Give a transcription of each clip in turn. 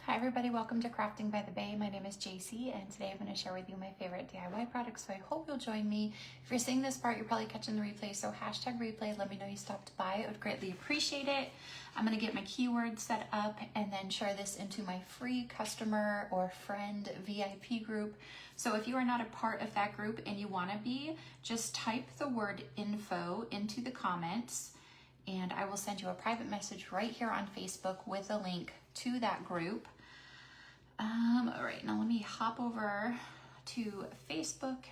Hi everybody, welcome to Crafting by the Bay. My name is JC and today I'm going to share with you my favorite DIY products, so I hope you'll join me. If you're seeing this part, you're probably catching the replay, so hashtag replay, let me know you stopped by. I would greatly appreciate it. I'm going to get my keywords set up and then share this into my free customer or friend VIP group. So if you are not a part of that group and you want to be, just type the word info into the comments and I will send you a private message right here on Facebook with a link to that group. All right, now let me hop over to Facebook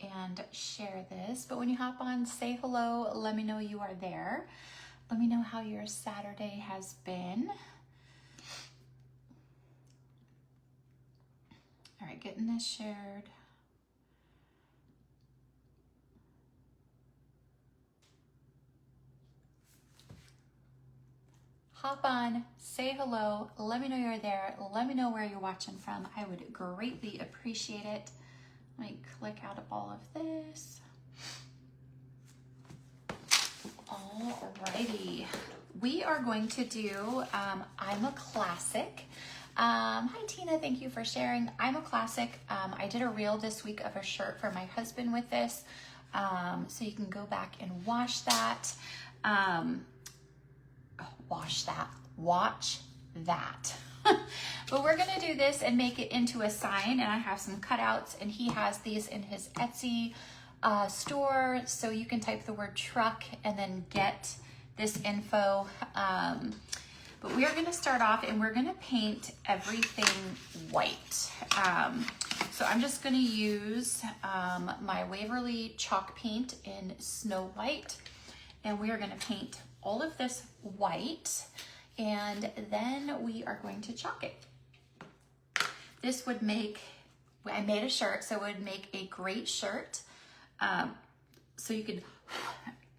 and share this. But when you hop on, say hello, let me know you are there. Let me know how your Saturday has been. All right, getting this shared. Hop on, say hello, let me know you're there, let me know where you're watching from. I would greatly appreciate it. Let me click out of all of this. Alrighty, we are going to do I'm a Classic. Hi Tina, thank you for sharing. I'm a Classic. I did a reel this week of a shirt for my husband with this, so you can go back and watch that. Watch that. But we're gonna do this and make it into a sign, and I have some cutouts, and he has these in his Etsy store, so you can type the word truck and then get this info. But we are gonna start off and we're gonna paint everything white. So I'm just gonna use my Waverly chalk paint in Snow White, and we are gonna paint all of this white, and then we are going to chalk it. This would make, I made a shirt, so it would make a great shirt. So you could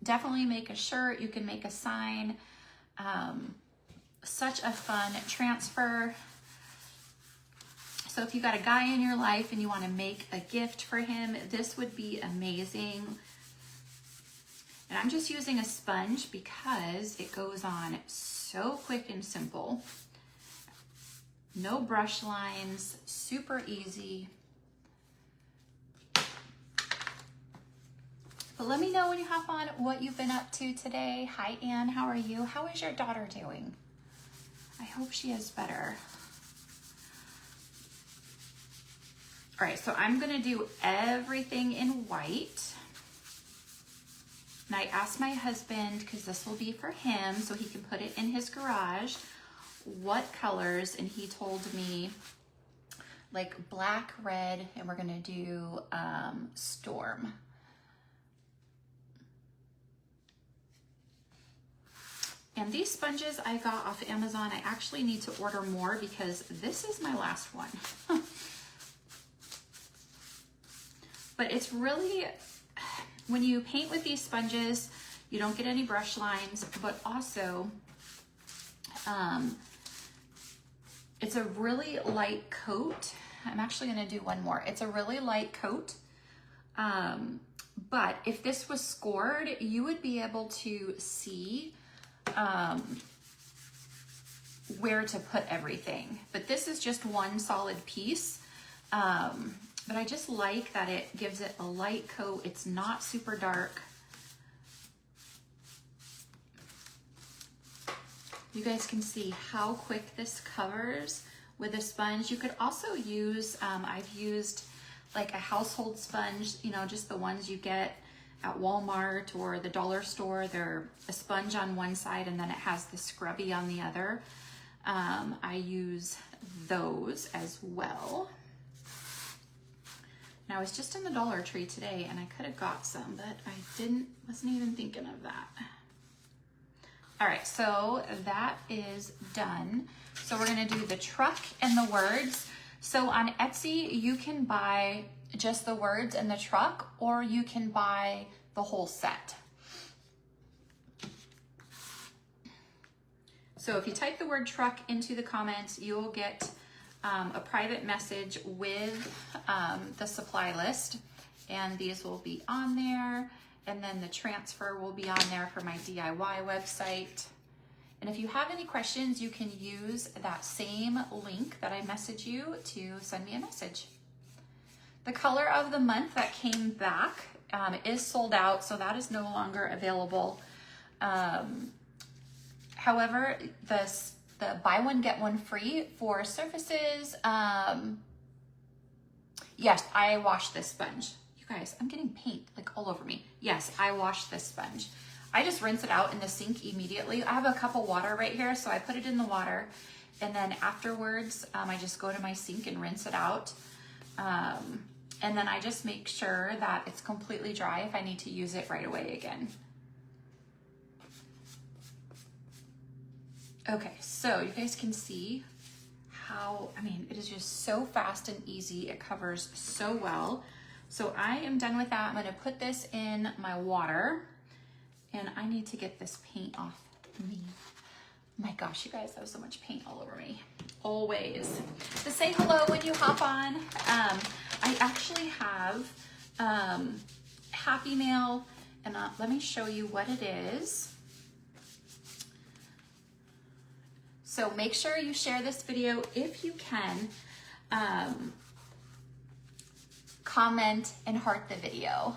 definitely make a shirt, you can make a sign. Such a fun transfer. So if you got a guy in your life and you want to make a gift for him, this would be amazing. And I'm just using a sponge because it goes on so quick and simple. No brush lines, super easy. But let me know when you hop on what you've been up to today. Hi Anne, how are you? How is your daughter doing? I hope she is better. All right, so I'm gonna do everything in white. And I asked my husband, because this will be for him, so he can put it in his garage, what colors, and he told me like black, red, and we're gonna do storm. And these sponges I got off Amazon. I actually need to order more because this is my last one. But it's really, when you paint with these sponges, you don't get any brush lines, but also it's a really light coat. I'm actually gonna do one more. It's a really light coat, but if this was scored, you would be able to see where to put everything. But this is just one solid piece. But I just like that it gives it a light coat. It's not super dark. You guys can see how quick this covers with a sponge. You could also use, I've used like a household sponge, you know, just the ones you get at Walmart or the dollar store. They're a sponge on one side and then it has the scrubby on the other. I use those as well. And I was just in the Dollar Tree today and I could have got some, but I wasn't even thinking of that. All right, so that is done. So we're gonna do the truck and the words. So on Etsy, you can buy just the words and the truck, or you can buy the whole set. So if you type the word truck into the comments, you will get a private message with the supply list, and these will be on there, and then the transfer will be on there for my DIY website. And if you have any questions, you can use that same link that I messaged you to send me a message. The color of the month that came back is sold out, so that is no longer available. However, the buy one, get one free for surfaces. Yes, I washed this sponge. You guys, I'm getting paint like all over me. Yes, I washed this sponge. I just rinse it out in the sink immediately. I have a cup of water right here, so I put it in the water, and then afterwards, I just go to my sink and rinse it out. And then I just make sure that it's completely dry if I need to use it right away again. Okay, so you guys can see how, I mean, it is just so fast and easy. It covers so well. So I am done with that. I'm gonna put this in my water, and I need to get this paint off me. My gosh, you guys, that was so much paint all over me. Always. To say hello when you hop on. I actually have Happy Mail, and let me show you what it is. So make sure you share this video if you can. Comment and heart the video.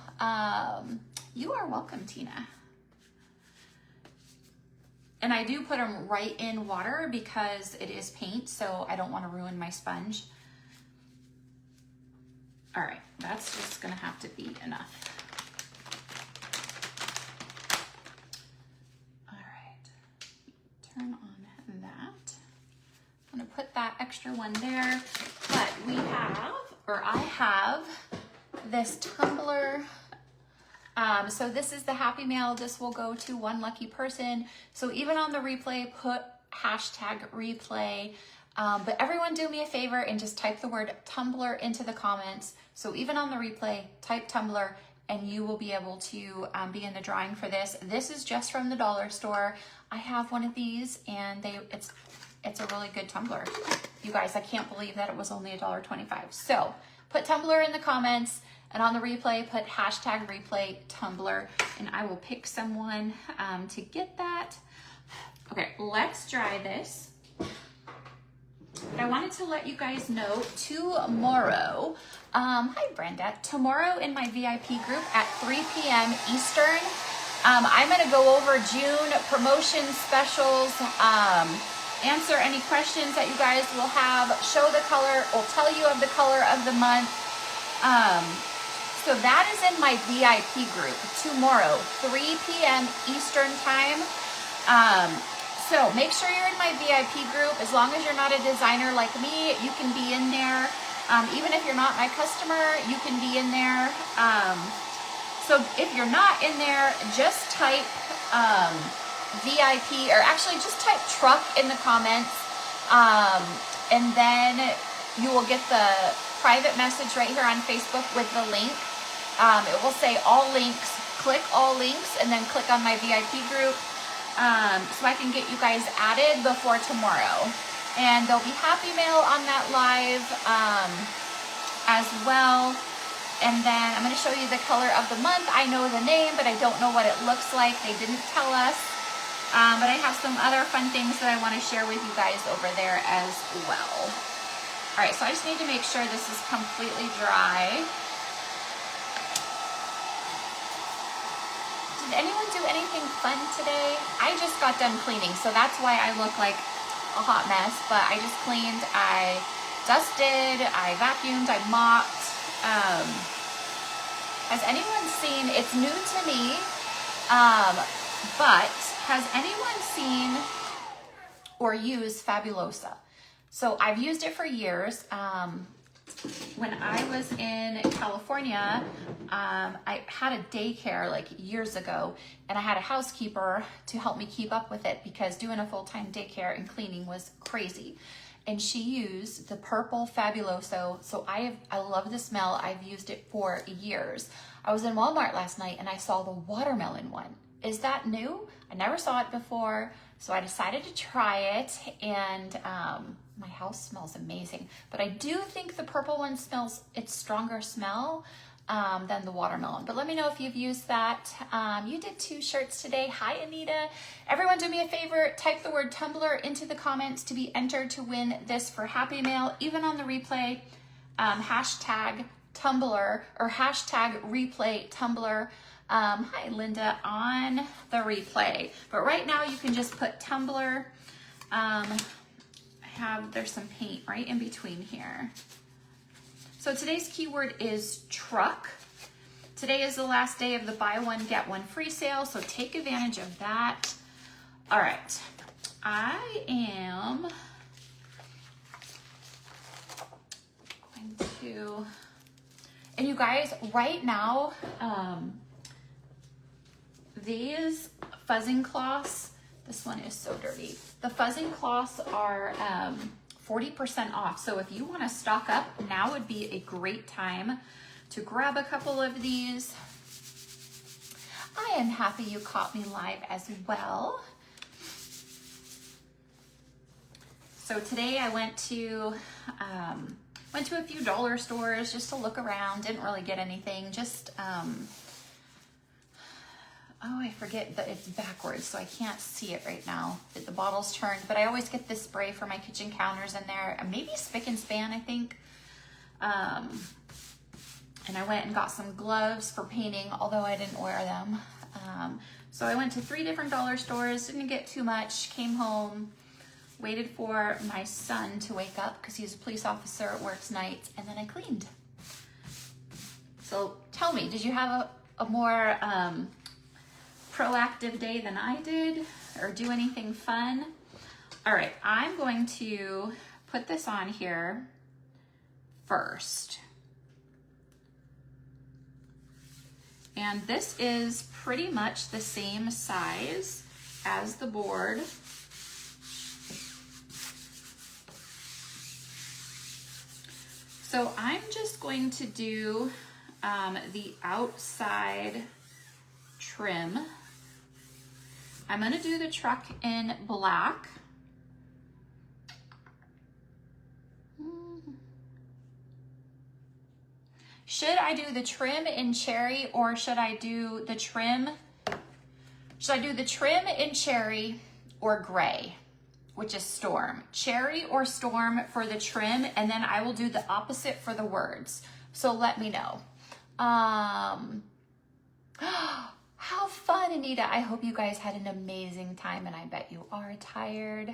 You are welcome, Tina. And I do put them right in water because it is paint, so I don't want to ruin my sponge. All right, that's just gonna have to be enough. All right, turn on that. I'm gonna put that extra one there, but we have, or I have, this tumbler. So this is the Happy Mail. This will go to one lucky person. So even on the replay, put hashtag replay. But everyone do me a favor and just type the word tumbler into the comments. So even on the replay, type tumbler and you will be able to be in the drawing for this. This is just from the dollar store. I have one of these, and it's a really good tumbler. You guys, I can't believe that it was only $1.25. So put tumbler in the comments, and on the replay, put hashtag replay tumbler, and I will pick someone to get that. Okay, let's dry this. But I wanted to let you guys know tomorrow, hi Brenda, tomorrow in my VIP group at 3 p.m. Eastern, I'm gonna go over June promotion specials, answer any questions that you guys will have, show the color, will tell you of the color of the month. So that is in my VIP group tomorrow, 3 p.m. Eastern time. So make sure you're in my VIP group. As long as you're not a designer like me, you can be in there. Even if you're not my customer, you can be in there. So if you're not in there, just type VIP, or actually just type truck in the comments. And then you will get the private message right here on Facebook with the link. It will say all links, click all links, and then click on my VIP group. So I can get you guys added before tomorrow. And there'll be Happy Mail on that live as well. And then I'm going to show you the color of the month. I know the name, but I don't know what it looks like. They didn't tell us. But I have some other fun things that I want to share with you guys over there as well. All right, so I just need to make sure this is completely dry. Did anyone do anything fun today? I just got done cleaning, so that's why I look like a hot mess, but I just cleaned, I dusted, I vacuumed, I mopped. Has anyone seen, it's new to me, but has anyone seen or used Fabulosa? So I've used it for years. When I was in California, I had a daycare like years ago, and I had a housekeeper to help me keep up with it because doing a full-time daycare and cleaning was crazy. And she used the purple Fabuloso. So I love the smell. I've used it for years. I was in Walmart last night and I saw the watermelon one. Is that new? I never saw it before. So I decided to try it, and my house smells amazing. But I do think the purple one smells, it's stronger smell. than the watermelon. But let me know if you've used that. You did 2 shirts today. Hi, Anita. Everyone do me a favor, type the word tumbler into the comments to be entered to win this for Happy Mail, even on the replay. Hashtag Tumblr or hashtag replay Tumblr. Hi, Linda, on the replay. But right now you can just put Tumblr. There's some paint right in between here. So today's keyword is truck. Today is the last day of the buy one, get one free sale, so take advantage of that. All right, I am going to, and you guys, right now, these fuzzing cloths, this one is so dirty. The fuzzing cloths are 40% off. So if you want to stock up, now would be a great time to grab a couple of these. I am happy you caught me live as well. So today I went to a few dollar stores just to look around. Didn't really get anything. Just oh, I forget that it's backwards, so I can't see it right now. The bottle's turned, but I always get this spray for my kitchen counters in there. Maybe Spick and Span, I think. And I went and got some gloves for painting, although I didn't wear them. So I went to 3 different dollar stores, didn't get too much, came home, waited for my son to wake up because he's a police officer, works nights, and then I cleaned. So tell me, did you have a more proactive day than I did, or do anything fun? All right, I'm going to put this on here first. And this is pretty much the same size as the board. So I'm just going to do the outside trim. I'm going to do the truck in black. Should I do the trim in cherry, or should I do the trim? Should I do the trim in cherry or gray, which is storm? Cherry or storm for the trim, and then I will do the opposite for the words. So let me know. How fun, Anita. I hope you guys had an amazing time, and I bet you are tired.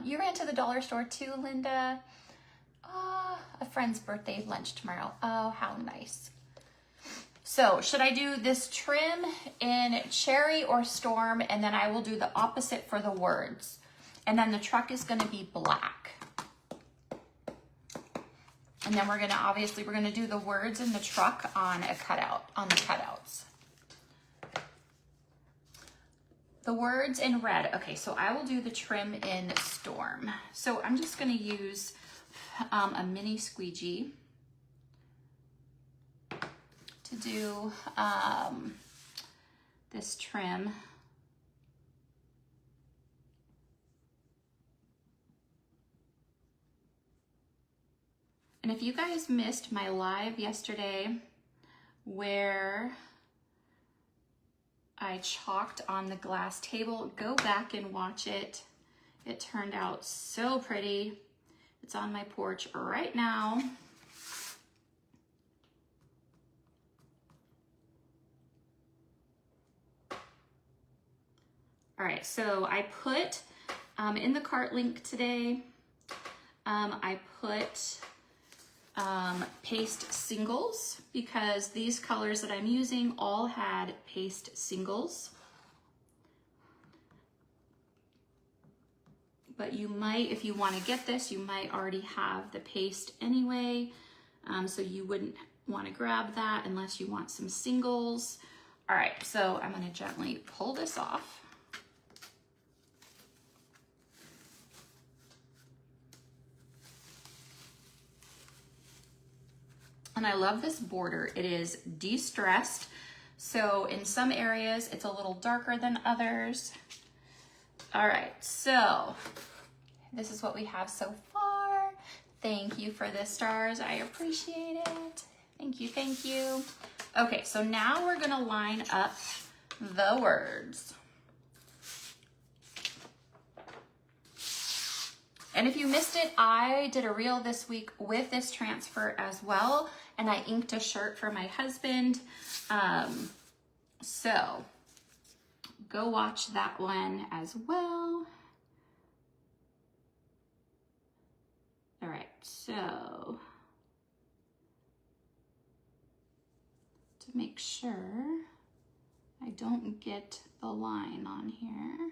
You ran to the dollar store too, Linda. A friend's birthday lunch tomorrow. Oh, how nice. So should I do this trim in cherry or storm, and then I will do the opposite for the words. And then the truck is going to be black. And then we're going to do the words in the truck on a cutout, on the cutouts. The words in red. Okay, so I will do the trim in storm. So I'm just going to use a mini squeegee to do this trim. And if you guys missed my live yesterday where I chalked on the glass table, go back and watch it. It turned out so pretty. It's on my porch right now. All right, so I put in the cart link today, I put paste singles, because these colors that I'm using all had paste singles. But you might, if you want to get this, you might already have the paste anyway, so you wouldn't want to grab that unless you want some singles. All right, so I'm going to gently pull this off. And I love this border. It is de-stressed. So in some areas, it's a little darker than others. All right, so this is what we have so far. Thank you for the stars. I appreciate it. Thank you, thank you. Okay, so now we're gonna line up the words. And if you missed it, I did a reel this week with this transfer as well, and I inked a shirt for my husband. So go watch that one as well. All right, so to make sure I don't get the line on here.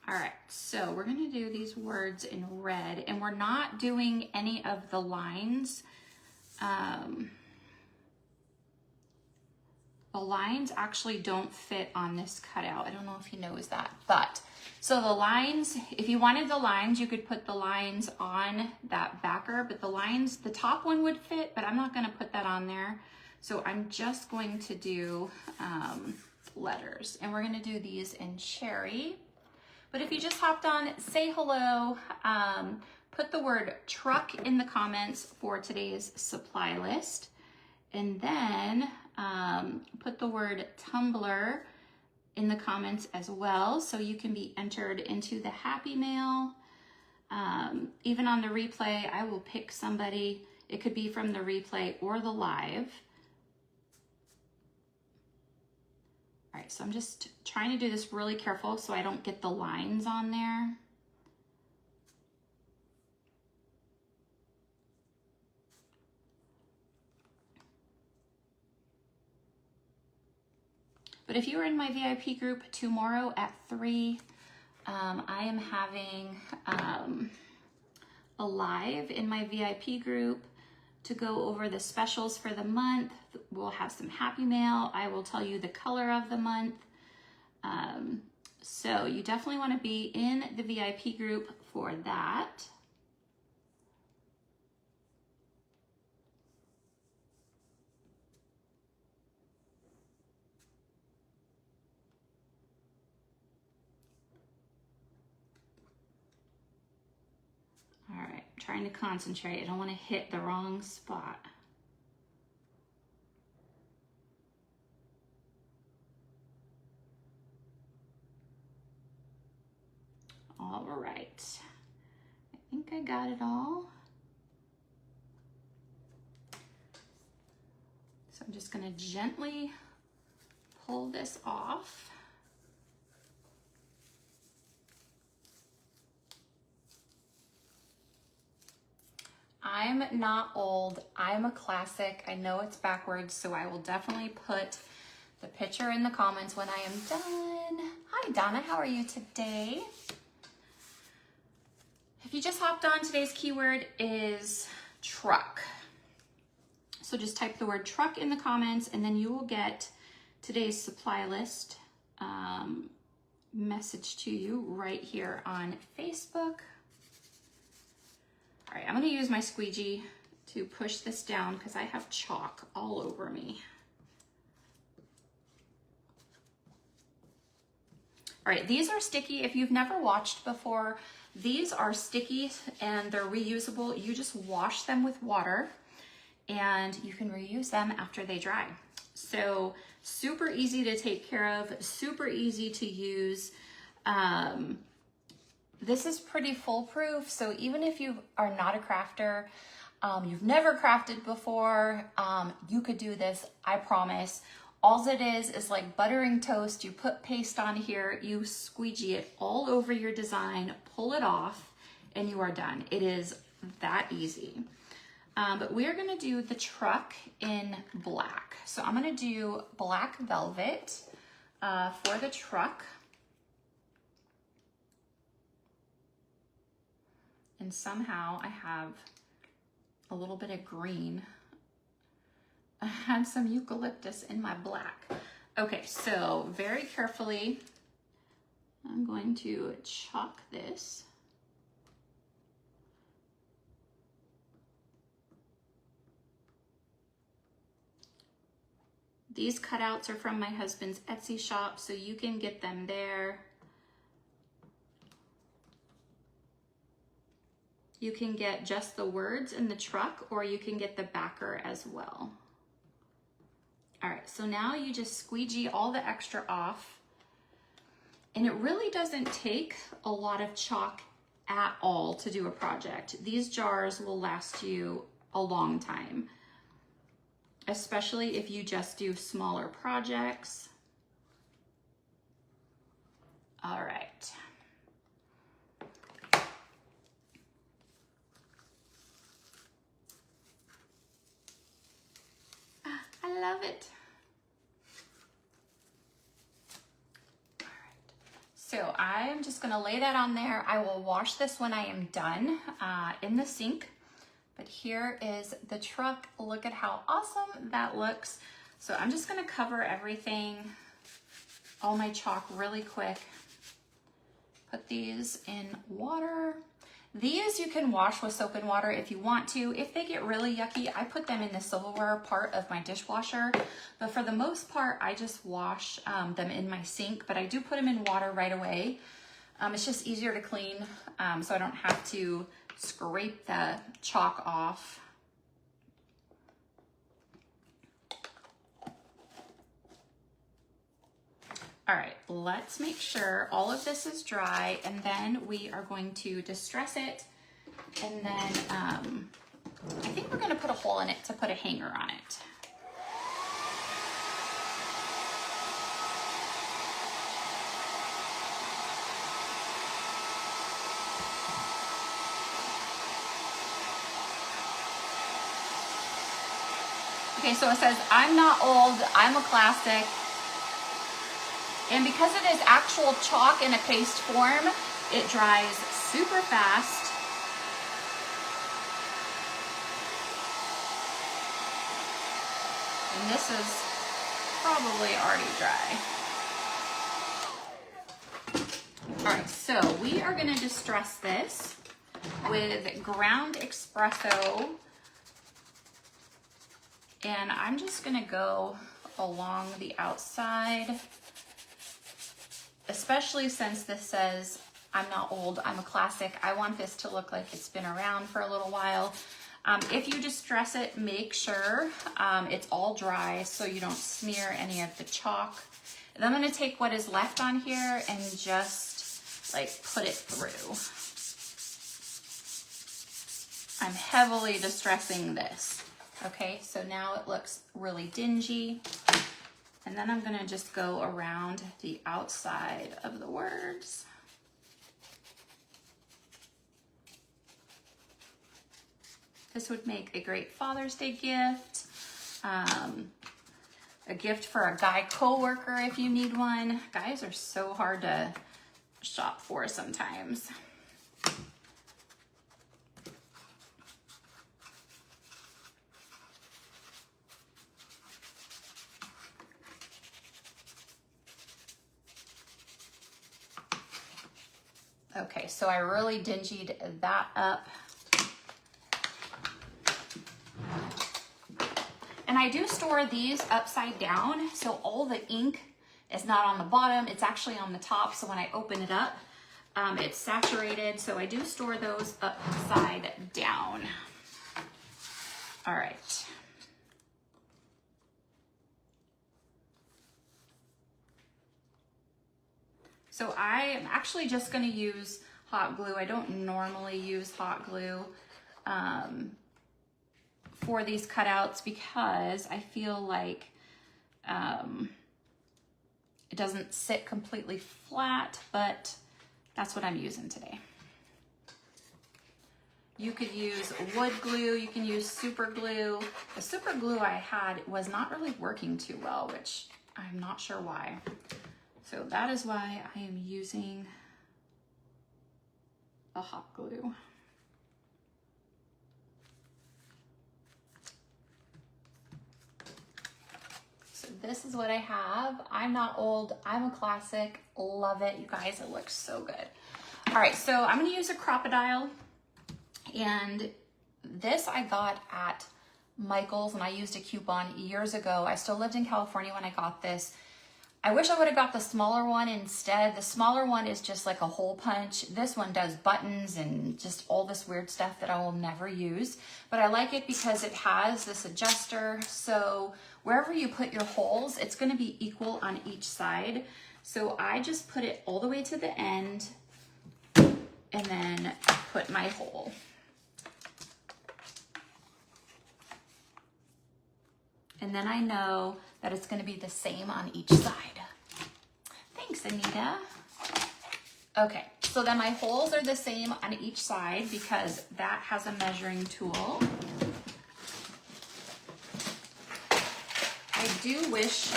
All right, so we're gonna do these words in red, and we're not doing any of the lines. The lines actually don't fit on this cutout. I don't know if he knows that, but so the lines, if you wanted the lines, you could put the lines on that backer, but the lines, the top one would fit, but I'm not gonna put that on there. So I'm just going to do letters, and we're gonna do these in cherry. But if you just hopped on, say hello, put the word truck in the comments for today's supply list, and then put the word tumbler in the comments as well, so you can be entered into the happy mail. Even on the replay, I will pick somebody. It could be from the replay or the live. All right, so I'm just trying to do this really careful so I don't get the lines on there. But if you are in my VIP group tomorrow at 3, I am having a live in my VIP group to go over the specials for the month. We'll have some happy mail. I will tell you the color of the month. So you definitely want to be in the VIP group for that. All right, trying to concentrate. I don't want to hit the wrong spot. All right, I think I got it all. So I'm just gonna gently pull this off. I'm not old, I'm a classic. I know it's backwards, so I will definitely put the picture in the comments when I am done. Hi Donna, how are you today? If you just hopped on, today's keyword is truck. So just type the word truck in the comments, and then you will get today's supply list message to you right here on Facebook. All right, I'm gonna use my squeegee to push this down because I have chalk all over me. All right, these are sticky. If you've never watched before, these are sticky and they're reusable. You just wash them with water and you can reuse them after they dry. So super easy to take care of, super easy to use. This is pretty foolproof. So even if you are not a crafter, you've never crafted before, you could do this, I promise. All it is like buttering toast. You put paste on here, you squeegee it all over your design, pull it off, and you are done. It is that easy. But we're gonna do the truck in black. So I'm gonna do black velvet for the truck. And somehow I have a little bit of green. I had some eucalyptus in my black. Okay, so very carefully, I'm going to chalk this. These cutouts are from my husband's Etsy shop, so you can get them there. You can get just the words in the truck, or you can get the backer as well. All right, so now you just squeegee all the extra off. And it really doesn't take a lot of chalk at all to do a project. These jars will last you a long time, especially if you just do smaller projects. All right. I love it. All right. So I'm just gonna lay that on there. I will wash this when I am done in the sink. But here is the truck. Look at how awesome that looks. So I'm just gonna cover everything, all my chalk really quick. Put these in water. These you can wash with soap and water if you want to. If they get really yucky, I put them in the silverware part of my dishwasher. But for the most part, I just wash them in my sink, but I do put them in water right away. It's just easier to clean, so I don't have to scrape the chalk off. All right, let's make sure all of this is dry, and then we are going to distress it, and then I think we're gonna put a hole in it to put a hanger on it. Okay, so it says, I'm not old, I'm a classic. And because it is actual chalk in a paste form, it dries super fast. And this is probably already dry. All right, so we are gonna distress this with ground espresso. And I'm just gonna go along the outside, especially since this says, I'm not old, I'm a classic. I want this to look like it's been around for a little while. If you distress it, make sure it's all dry so you don't smear any of the chalk. And I'm gonna take what is left on here and just like put it through. I'm heavily distressing this. Okay, so now it looks really dingy. And then I'm gonna just go around the outside of the words. This would make a great Father's Day gift, a gift for a guy coworker if you need one. Guys are so hard to shop for sometimes. Okay, so I really dingied that up. And I do store these upside down, so all the ink is not on the bottom, it's actually on the top, so when I open it up, it's saturated, so I do store those upside down. All right. So I am actually just gonna use hot glue. I don't normally use hot glue for these cutouts because I feel like it doesn't sit completely flat, but that's what I'm using today. You could use wood glue, you can use super glue. The super glue I had was not really working too well, which I'm not sure why. So that is why I am using a hot glue. So this is what I have. I'm not old, I'm a classic, love it. You guys, it looks so good. All right, so I'm gonna use a crocodile, and this I got at Michaels, and I used a coupon years ago. I still lived in California when I got this. I wish I would have got the smaller one instead. The smaller one is just like a hole punch. This one does buttons and just all this weird stuff that I will never use. But I like it because it has this adjuster. So wherever you put your holes, it's gonna be equal on each side. So I just put it all the way to the end and then put my hole. And then I know that it's gonna be the same on each side. Thanks, Anita. Okay, so then my holes are the same on each side because that has a measuring tool. I do wish,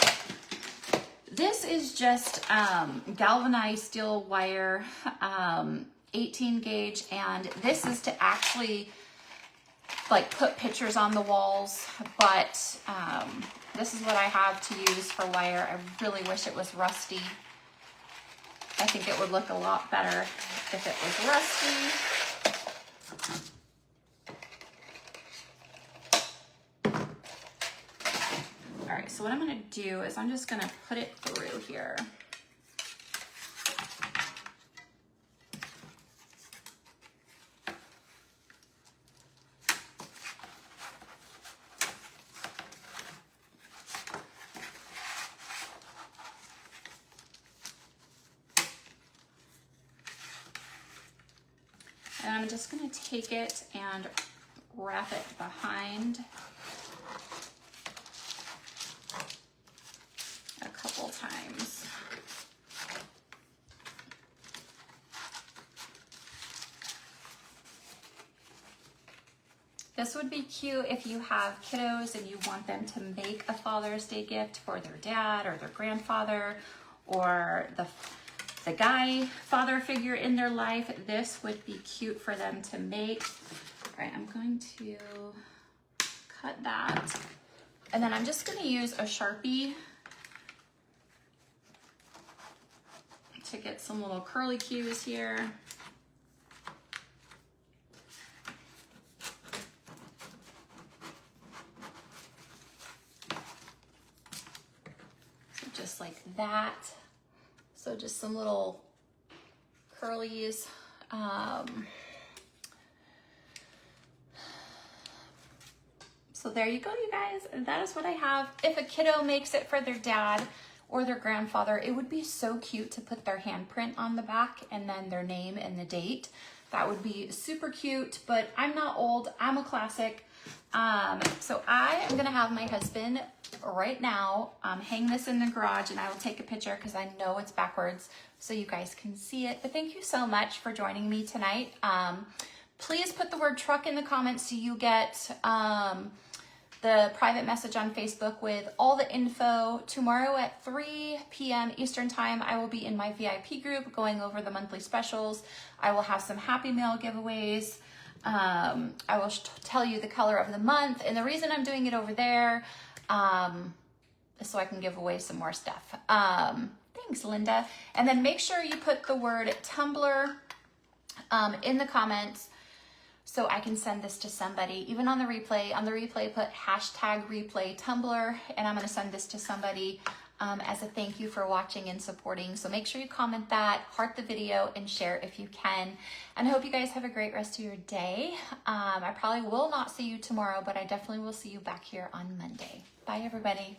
this is just galvanized steel wire, 18 gauge, and this is to actually like put pictures on the walls, but this is what I have to use for wire. I really wish it was rusty. I think it would look a lot better if it was rusty. All right, so what I'm gonna do is I'm just gonna put it through here. And I'm just gonna take it and wrap it behind a couple times. This would be cute if you have kiddos and you want them to make a Father's Day gift for their dad or their grandfather or the guy father figure in their life. This would be cute for them to make. All right, I'm going to cut that. And then I'm just gonna use a Sharpie to get some little curly cues here. So just like that. So just some little curlies. So there you go, you guys. That is what I have. If a kiddo makes it for their dad or their grandfather, it would be so cute to put their handprint on the back and then their name and the date. That would be super cute, but I'm not old, I'm a classic. So I am gonna have my husband right now hang this in the garage, and I will take a picture because I know it's backwards so you guys can see it. But thank you so much for joining me tonight. Please put the word truck in the comments so you get the private message on Facebook with all the info. Tomorrow at 3 p.m. Eastern time, I will be in my VIP group going over the monthly specials. I will have some Happy Mail giveaways. I will tell you the color of the month, and the reason I'm doing it over there is so I can give away some more stuff. Thanks, Linda. And then make sure you put the word Tumblr in the comments so I can send this to somebody. Even on the replay, put #replay Tumblr, and I'm gonna send this to somebody as a thank you for watching and supporting. So make sure you comment that, heart the video, and share if you can. And I hope you guys have a great rest of your day. I probably will not see you tomorrow, but I definitely will see you back here on Monday. Bye, everybody.